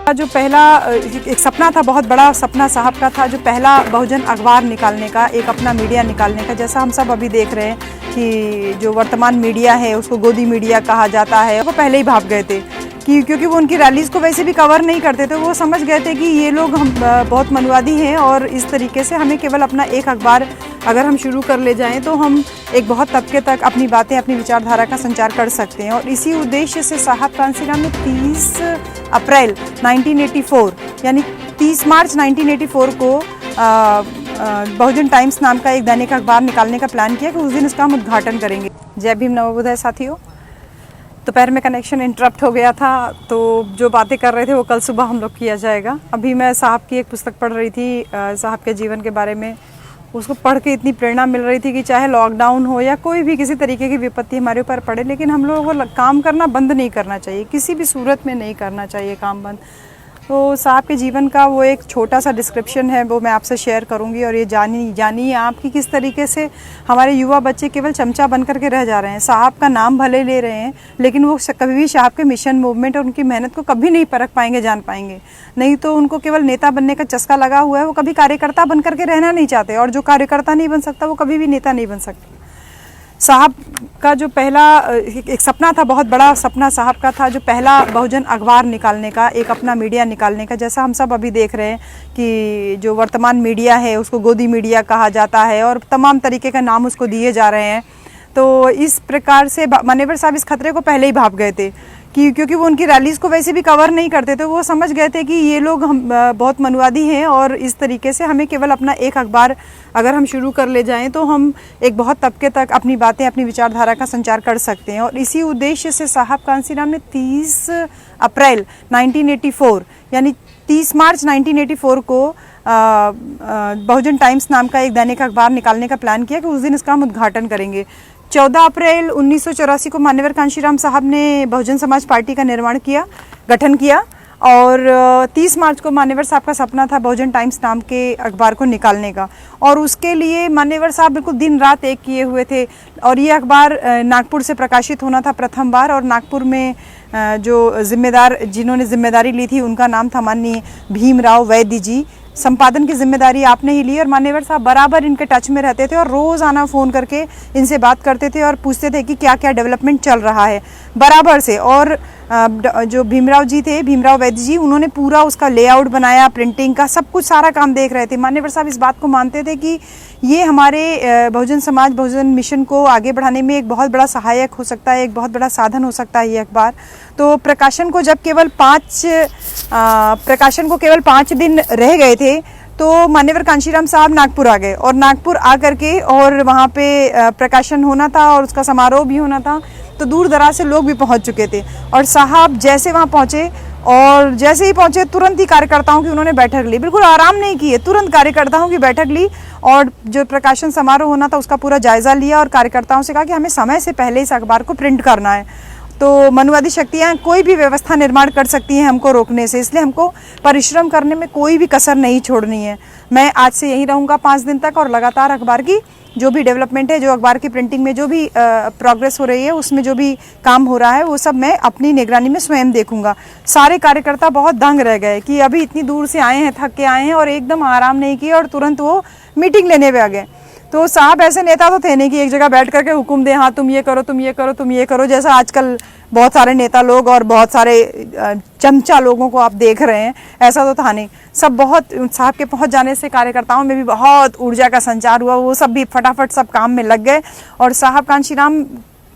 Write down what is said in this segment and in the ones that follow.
जो पहला एक सपना था, बहुत बड़ा सपना साहब का था, जो पहला बहुजन अखबार निकालने का, एक अपना मीडिया निकालने का। जैसा हम सब अभी देख रहे हैं कि जो वर्तमान मीडिया है उसको गोदी मीडिया कहा जाता है, वो पहले ही भाग गए थे क्योंकि वो उनकी रैलीज़ को वैसे भी कवर नहीं करते थे। वो समझ गए थे कि ये लोग हम बहुत मनुवादी हैं और इस तरीके से हमें केवल अपना एक अखबार अगर हम शुरू कर ले जाएं तो हम एक बहुत तबके तक अपनी बातें, अपनी विचारधारा का संचार कर सकते हैं। और इसी उद्देश्य से साहब कांसीराम ने 30 अप्रैल 1984 यानी 30 मार्च 1984 को बहुजन टाइम्स नाम का एक दैनिक अखबार निकालने का प्लान किया कि उस दिन इसका हम उद्घाटन करेंगे। जय भीम, नवोदय साथियों। दोपहर में कनेक्शन इंटरप्ट हो गया था, तो जो बातें कर रहे थे वो कल सुबह हम लोग किया जाएगा। अभी मैं साहब की एक पुस्तक पढ़ रही थी, साहब के जीवन के बारे में। उसको पढ़ के इतनी प्रेरणा मिल रही थी कि चाहे लॉकडाउन हो या कोई भी किसी तरीके की विपत्ति हमारे ऊपर पड़े, लेकिन हम लोगों को काम करना बंद नहीं करना चाहिए, किसी भी सूरत में नहीं करना चाहिए काम बंद। तो साहब के जीवन का वो एक छोटा सा डिस्क्रिप्शन है, वो मैं आपसे शेयर करूंगी। और ये जानिए आप कि किस तरीके से हमारे युवा बच्चे केवल चमचा बन करके रह जा रहे हैं। साहब का नाम भले ले रहे हैं, लेकिन वो कभी भी साहब के मिशन, मूवमेंट और उनकी मेहनत को कभी नहीं परख पाएंगे, जान पाएंगे। नहीं तो उनको केवल नेता बनने का चस्का लगा हुआ है, वो कभी कार्यकर्ता बन करके रहना नहीं चाहते। और जो कार्यकर्ता नहीं बन सकता वो कभी भी नेता नहीं बन सकता। साहब का जो पहला एक सपना था, बहुत बड़ा सपना साहब का था, जो पहला बहुजन अखबार निकालने का, एक अपना मीडिया निकालने का। जैसा हम सब अभी देख रहे हैं कि जो वर्तमान मीडिया है उसको गोदी मीडिया कहा जाता है और तमाम तरीके का नाम उसको दिए जा रहे हैं। तो इस प्रकार से मान्यवर साहब इस खतरे को पहले ही भाप गए थे क्योंकि वो उनकी रैलीज़ को वैसे भी कवर नहीं करते थे। वो समझ गए थे कि ये लोग हम बहुत मनुवादी हैं और इस तरीके से हमें केवल अपना एक अखबार अगर हम शुरू कर ले जाएं तो हम एक बहुत तबके तक अपनी बातें, अपनी विचारधारा का संचार कर सकते हैं। और इसी उद्देश्य से साहब कांसीराम ने 30 अप्रैल 1984 यानी 30 मार्च 1984 को बहुजन टाइम्स नाम का एक दैनिक अखबार निकालने का प्लान किया कि उस दिन इसका हम उद्घाटन करेंगे। 14 अप्रैल 1984 को मान्यवर कांशीराम साहब ने बहुजन समाज पार्टी का गठन किया और 30 मार्च को मान्यवर साहब का सपना था बहुजन टाइम्स नाम के अखबार को निकालने का। और उसके लिए मान्यवर साहब बिल्कुल दिन रात एक किए हुए थे। और ये अखबार नागपुर से प्रकाशित होना था प्रथम बार। और नागपुर में जो जिन्होंने जिम्मेदारी ली थी उनका नाम था माननीय भीमराव वैद्य जी। संपादन की जिम्मेदारी आपने ही ली और मान्यवर साहब बराबर इनके टच में रहते थे और रोज़ आना फ़ोन करके इनसे बात करते थे और पूछते थे कि क्या क्या डेवलपमेंट चल रहा है बराबर से। और जो भीमराव जी थे, भीमराव वैद्य जी, उन्होंने पूरा उसका लेआउट बनाया, प्रिंटिंग का सब कुछ, सारा काम देख रहे थे। मान्यवर साहब इस बात को मानते थे कि ये हमारे बहुजन समाज, बहुजन मिशन को आगे बढ़ाने में एक बहुत बड़ा सहायक हो सकता है, एक बहुत बड़ा साधन हो सकता है ये अखबार। तो प्रकाशन को केवल 5 दिन रह गए थे तो मान्यवर कांशीराम साहब नागपुर आ गए। और नागपुर आ करके और वहाँ पे प्रकाशन होना था और उसका समारोह भी होना था, तो दूर दराज से लोग भी पहुँच चुके थे। और साहब जैसे वहाँ पहुँचे और जैसे ही पहुँचे तुरंत ही कार्यकर्ताओं की उन्होंने बैठक ली, बिल्कुल आराम नहीं किए, तुरंत कार्यकर्ताओं की बैठक ली और जो प्रकाशन समारोह होना था उसका पूरा जायज़ा लिया और कार्यकर्ताओं से कहा कि हमें समय से पहले इस अखबार को प्रिंट करना है। तो मनुवादी शक्तियाँ कोई भी व्यवस्था निर्माण कर सकती हैं हमको रोकने से, इसलिए हमको परिश्रम करने में कोई भी कसर नहीं छोड़नी है। मैं आज से यहीं रहूँगा 5 दिन तक और लगातार अखबार की जो भी डेवलपमेंट है, जो अखबार की प्रिंटिंग में जो भी प्रोग्रेस हो रही है, उसमें जो भी काम हो रहा है वो सब मैं अपनी निगरानी में स्वयं देखूंगा। सारे कार्यकर्ता बहुत दंग रह गए कि अभी इतनी दूर से आए हैं, थक के आए हैं और एकदम आराम नहीं किए और तुरंत वो मीटिंग लेने पे आ गए। तो साहब ऐसे नेता तो थे नहीं कि एक जगह बैठ करके हुक्म दे, हाँ तुम ये करो, तुम ये करो, तुम ये करो, जैसा आजकल बहुत सारे नेता लोग और बहुत सारे चमचा लोगों को आप देख रहे हैं, ऐसा तो था नहीं। सब बहुत साहब के पहुंच जाने से कार्यकर्ताओं में भी बहुत ऊर्जा का संचार हुआ, वो सब भी फटाफट सब काम में लग गए। और साहब कांशीराम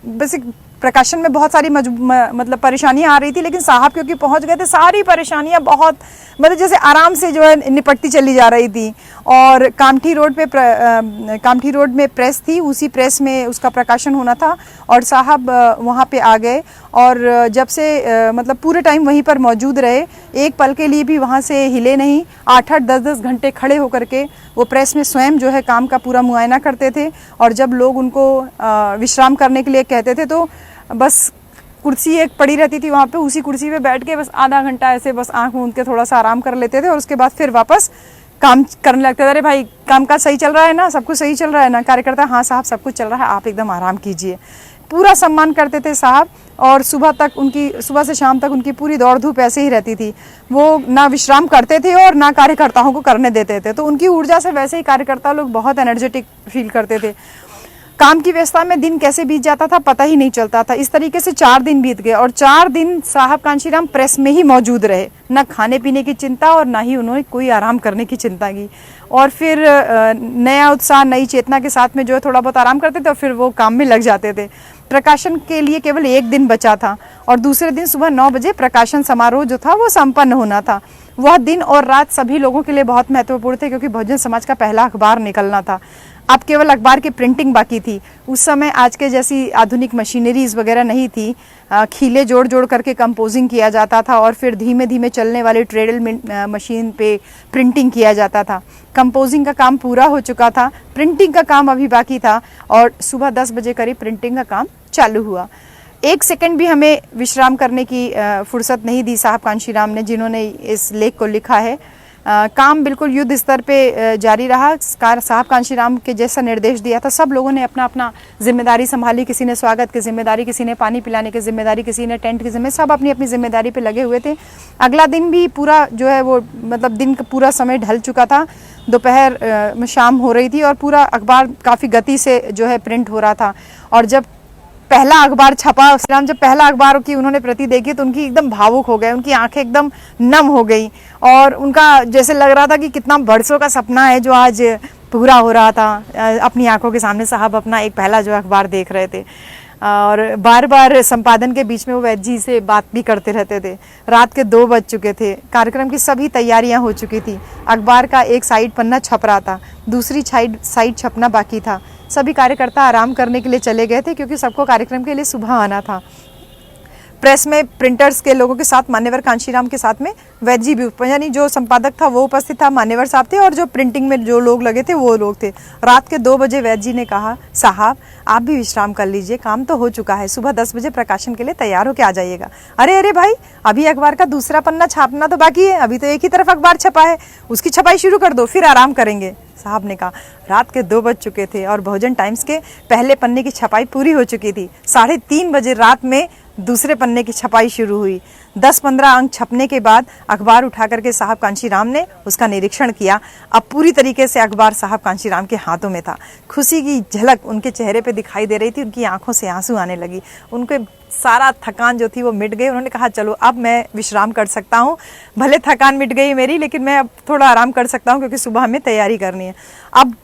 बेसिक प्रकाशन में बहुत सारी मतलब परेशानियां आ रही थी, लेकिन साहब क्योंकि पहुंच गए थे, सारी परेशानियां बहुत मतलब जैसे आराम से जो है निपटती चली जा रही थी। और कामठी रोड में प्रेस थी, उसी प्रेस में उसका प्रकाशन होना था और साहब वहां पे आ गए और जब से मतलब पूरे टाइम वहीं पर मौजूद रहे, एक पल के लिए भी वहां से हिले नहीं। 8-8, 10-10 घंटे खड़े होकर के वो प्रेस में स्वयं जो है काम का पूरा मुआयना करते थे। और जब लोग उनको विश्राम करने के लिए कहते थे तो बस कुर्सी एक पड़ी रहती थी वहाँ पे, उसी कुर्सी पे बैठ के बस आधा घंटा ऐसे बस आंख मूंद के थोड़ा सा आराम कर लेते थे और उसके बाद फिर वापस काम करने लगते थे। अरे भाई कामकाज सही चल रहा है ना, सब कुछ सही चल रहा है ना? कार्यकर्ता हाँ साहब सब कुछ चल रहा है, आप एकदम आराम कीजिए। पूरा सम्मान करते थे साहब। और सुबह से शाम तक उनकी पूरी दौड़ धूप ऐसे ही रहती थी। वो ना विश्राम करते थे और ना कार्यकर्ताओं को करने देते थे। तो उनकी ऊर्जा से वैसे ही कार्यकर्ता लोग बहुत एनर्जेटिक फील करते थे। काम की व्यवस्था में दिन कैसे बीत जाता था पता ही नहीं चलता था। इस तरीके से 4 दिन बीत गए और 4 दिन साहब कांशीराम प्रेस में ही मौजूद रहे। न खाने पीने की चिंता और ना ही उन्होंने कोई आराम करने की चिंता की। और फिर नया उत्साह नई चेतना के साथ में जो है थोड़ा बहुत आराम करते थे और फिर वो काम में लग जाते थे। प्रकाशन के लिए केवल 1 दिन बचा था और दूसरे दिन सुबह 9 बजे प्रकाशन समारोह जो था वो संपन्न होना था। वह दिन और रात सभी लोगों के लिए बहुत महत्वपूर्ण थे क्योंकि बहुजन समाज का पहला अखबार निकलना था। अब केवल अखबार की प्रिंटिंग बाकी थी। उस समय आज के जैसी आधुनिक मशीनरीज वगैरह नहीं थी। खीले जोड़ जोड़ करके कंपोजिंग किया जाता था और फिर धीमे धीमे चलने वाले ट्रेडल मशीन पे प्रिंटिंग किया जाता था। कंपोजिंग का काम पूरा हो चुका था, प्रिंटिंग का काम अभी बाकी था और सुबह 10 बजे करीब प्रिंटिंग का काम चालू हुआ। 1 सेकंड भी हमें विश्राम करने की फुर्सत नहीं दी साहब कांशीराम ने, जिन्होंने इस लेख को लिखा है। काम बिल्कुल युद्ध स्तर पे जारी रहा। साहब कांशीराम के जैसा निर्देश दिया था, सब लोगों ने अपना अपना जिम्मेदारी संभाली। किसी ने स्वागत की जिम्मेदारी, किसी ने पानी पिलाने की जिम्मेदारी, किसी ने टेंट की जिम्मेदारी, सब अपनी अपनी जिम्मेदारी पे लगे हुए थे। अगला दिन भी पूरा जो है वो मतलब दिन का पूरा समय ढल चुका था। दोपहर में शाम हो रही थी और पूरा अखबार काफ़ी गति से जो है प्रिंट हो रहा था। और जब पहला अखबार छपा, जब पहला अखबार की उन्होंने प्रति देखी तो उनकी एकदम भावुक हो गए, उनकी आंखें एकदम नम हो गई और उनका जैसे लग रहा था कि कितना बरसों का सपना है जो आज पूरा हो रहा था। अपनी आंखों के सामने साहब अपना एक पहला जो अखबार देख रहे थे और बार बार संपादन के बीच में वो वैद्य जी से बात भी करते रहते थे। रात के 2 बज चुके थे। कार्यक्रम की सभी तैयारियां हो चुकी थी। अखबार का एक साइड पन्ना छप रहा था, दूसरी साइड छपना बाकी था। सभी कार्यकर्ता आराम करने के लिए चले गए थे क्योंकि सबको कार्यक्रम के लिए सुबह आना था। प्रेस में प्रिंटर्स के लोगों के साथ मान्यवर कांशीराम के साथ में वैद्य जी भी, यानी जो संपादक था वो उपस्थित था, मान्यवर साहब थे और जो प्रिंटिंग में जो लोग लगे थे वो लोग थे। रात के 2 बजे वैद्य जी ने कहा, साहब आप भी विश्राम कर लीजिए, काम तो हो चुका है, सुबह 10 बजे प्रकाशन के लिए तैयार होकर आ जाइएगा। अरे अरे भाई, अभी अखबार का दूसरा पन्ना छापना तो बाकी है, अभी तो एक ही तरफ अखबार छपा है, उसकी छपाई शुरू कर दो, फिर आराम करेंगे। साहब ने कहा। रात के 2 बज चुके थे और बहुजन टाइम्स के पहले पन्ने की छपाई पूरी हो चुकी थी। 3:30 बजे रात में दूसरे पन्ने की छपाई शुरू हुई। 10-15 अंक छपने के बाद अखबार उठा करके साहब कांशीराम ने उसका निरीक्षण किया। अब पूरी तरीके से अखबार साहब कांशीराम के हाथों में था। खुशी की झलक उनके चेहरे पे दिखाई दे रही थी, उनकी आंखों से आंसू आने लगी। उनके सारा थकान जो थी वो मिट गई। उन्होंने कहा, चलो अब मैं विश्राम कर सकता हूँ, भले थकान मिट गई मेरी, लेकिन मैं अब थोड़ा आराम कर सकता हूँ क्योंकि सुबह हमें तैयारी करनी है। अब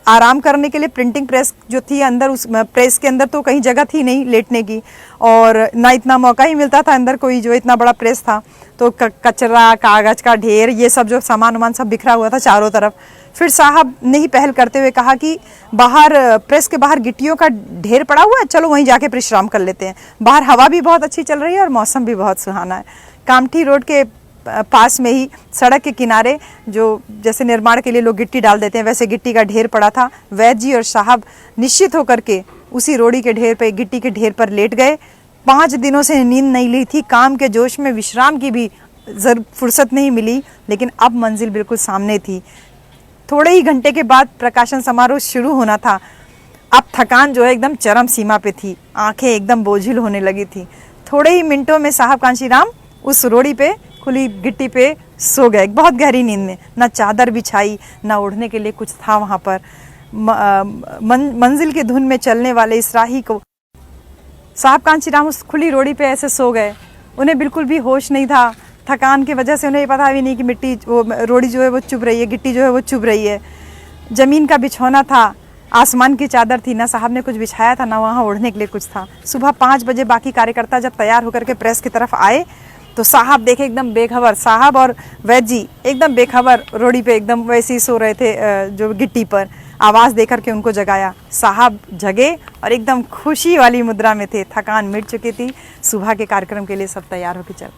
आराम करने के लिए प्रिंटिंग प्रेस जो थी अंदर, उस प्रेस के अंदर तो कहीं जगह थी नहीं लेटने की और ना इतना मौका ही मिलता था अंदर कोई, जो इतना बड़ा प्रेस था। तो कचरा, कागज का ढेर, ये सब जो सामान सब बिखरा हुआ था चारों तरफ। फिर साहब ने ही पहल करते हुए कहा कि बाहर प्रेस के बाहर गिट्टियों का ढेर पड़ा हुआ है, चलो वहीं जाके विश्राम कर लेते हैं। बाहर हवा भी बहुत अच्छी चल रही है और मौसम भी बहुत सुहाना है। कामठी रोड के पास में ही सड़क के किनारे जो जैसे निर्माण के लिए लोग गिट्टी डाल देते हैं, वैसे गिट्टी का ढेर पड़ा था। वैद्य जी और साहब निश्चित होकर के उसी रोड़ी के ढेर पे, गिट्टी के ढेर पर लेट गए। 5 दिनों से नींद नहीं ली थी, काम के जोश में विश्राम की भी फुर्सत नहीं मिली, लेकिन अब मंजिल बिल्कुल सामने थी। थोड़े ही घंटे के बाद प्रकाशन समारोह शुरू होना था। अब थकान जो है एकदम चरम सीमा पे थी, आंखें एकदम बोझिल होने लगी थी। थोड़े ही मिनटों में साहब कांशीराम उस रोड़ी पे खुली गिट्टी पे सो गए, बहुत गहरी नींद में। ना चादर बिछाई, ना ओढ़ने के लिए कुछ था वहां पर। मंजिल की धुन में चलने वाले इस राही को साहब कांशीराम उस खुली रोड़ी पे ऐसे सो गए। उन्हें बिल्कुल भी होश नहीं था। थकान की वजह से उन्हें पता भी नहीं कि मिट्टी, वो रोड़ी जो है वो चुभ रही है, गिट्टी जो है वो चुभ रही है। जमीन का बिछौना था, आसमान की चादर थी, ना साहब ने कुछ बिछाया था, ना वहाँ ओढ़ने के लिए कुछ था। सुबह 5 बजे बाकी कार्यकर्ता जब तैयार होकर के प्रेस की तरफ आए तो साहब देखे एकदम बेखबर, साहब और वैद्य जी एकदम बेखबर रोड़ी पे एकदम वैसे ही सो रहे थे जो गिट्टी पर। आवाज़ देकर के उनको जगाया। साहब जगे और एकदम खुशी वाली मुद्रा में थे। थकान मिट चुकी थी। सुबह के कार्यक्रम के लिए सब तैयार होकर चल।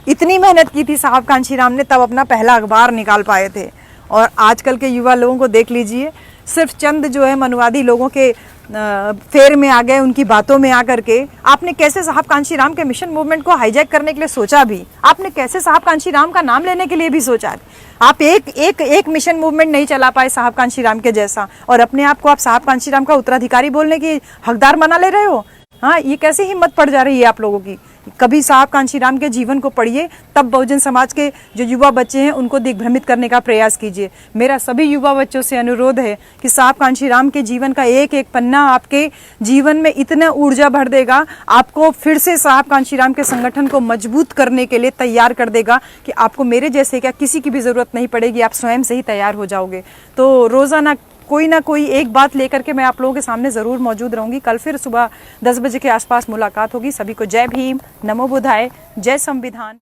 इतनी मेहनत की थी साहब कांशीराम ने, तब अपना पहला अखबार निकाल पाए थे। और आजकल के युवा लोगों को देख लीजिए, सिर्फ चंद जो है मनुवादी लोगों के फेर में आ गए, उनकी बातों में आकर के। आपने कैसे साहब कांशीराम के मिशन मूवमेंट को हाईजैक करने के लिए सोचा भी? आपने कैसे साहब कांशीराम का नाम लेने के लिए भी सोचा? आप एक मिशन मूवमेंट नहीं चला पाए साहब कांशीराम के जैसा, और अपने आप को आप साहब कांशीराम का उत्तराधिकारी बोलने की हकदार बना ले रहे हो। हाँ, ये कैसे हिम्मत पड़ जा रही है आप लोगों की। कभी साहब कांशीराम के जीवन को पढ़िए, तब बहुजन समाज के जो युवा बच्चे हैं उनको दिग्भ्रमित करने का प्रयास कीजिए। मेरा सभी युवा बच्चों से अनुरोध है कि साहब कांशीराम के जीवन का एक एक पन्ना आपके जीवन में इतना ऊर्जा भर देगा, आपको फिर से साहब कांशीराम के संगठन को मजबूत करने के लिए तैयार कर देगा कि आपको मेरे जैसे क्या किसी की भी ज़रूरत नहीं पड़ेगी, आप स्वयं से ही तैयार हो जाओगे। तो रोज़ाना कोई ना कोई एक बात लेकर के मैं आप लोगों के सामने ज़रूर मौजूद रहूंगी। कल फिर सुबह 10 बजे के आसपास मुलाकात होगी। सभी को जय भीम, नमो बुद्धाय, जय संविधान।